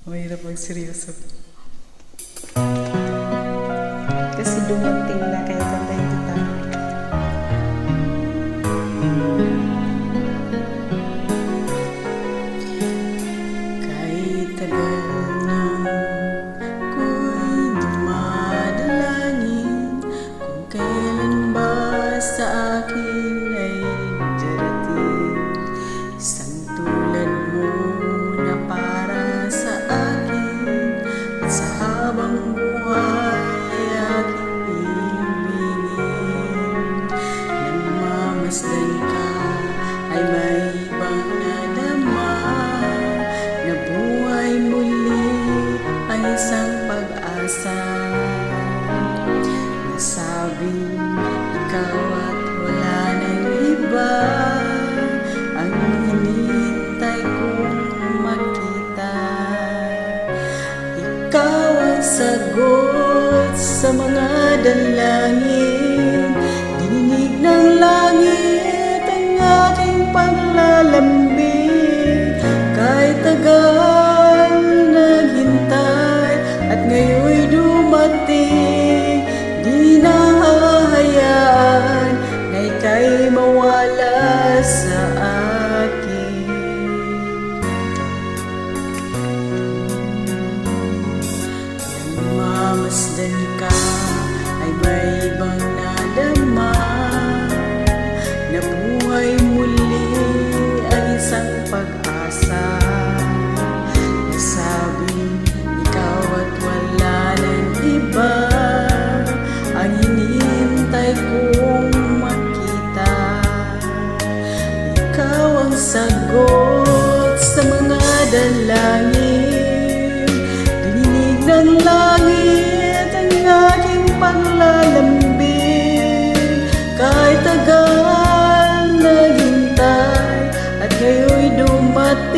Mahirap magseryoso. Kasi dumating na kaya kantahin kita. Kahit tagal na ako'y dumadalangin, kung kailan ba sa akin ay darating isang tulad mo na para sa akin, at sa habang buhay ay aking ibigin. Nang mamasdan ka ay may ibang nadama, na buhay muli ay isang pag-asa. Nasabing ikaw at wala nang iba ang hinihintay kong makita. Ikaw ang sagot sa mga dalangin, dininig ng langit ang aking paglalambing. Kahit tagal naghintay at ngayon'y dumating, di na hahayaan na ika'y mawala sa akin. Nang mamasdan ka ay may ibang nadama, na buhay muli ay isang pag-asa. Nasabing ikaw at wala nang iba ang hinihintay kong makita. Ikaw ang sagot sa mga dalangin, dininig ng langit ang aking paglalambing. Kahit tagal naghintay at ngayon'y dumating,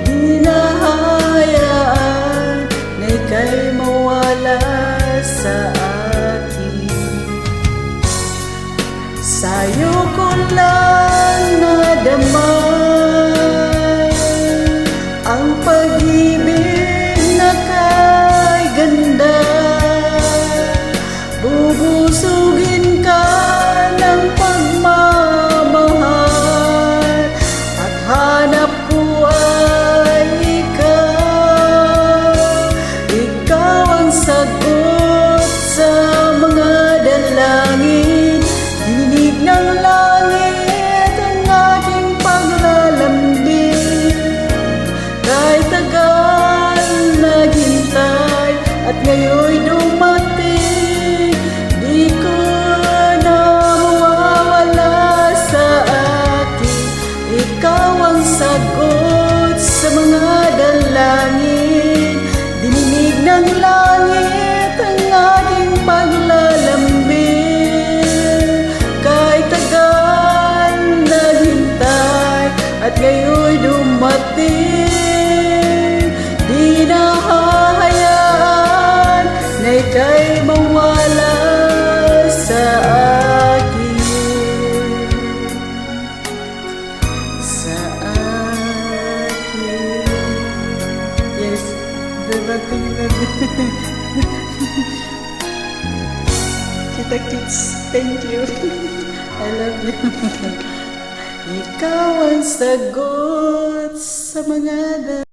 di na hahayaan na ika'y mawala sa akin. Sa'yo ko lang nadama ang pag-ibig na kay ganda. Bubusugin ka ng pagmamahal at hanap ko ay ikaw. Ikaw ang sagot sa mga dalangin, dinig ng langit ang aking paglalambing. Kahit tagal naghintay at ngayon'y dumating, di ko na mawawala sa akin. Ikaw ang sagot sa mga dalangin, dininig ng langit ang aking paglalambing. Kahit tagal naghintay at ngayon'y dumating, di na hahayaan na ika'y mawala sa akin. Sa akin. Yes, darating na din. Kita kids, thank you. I love you. Ikaw ang sagot sa mga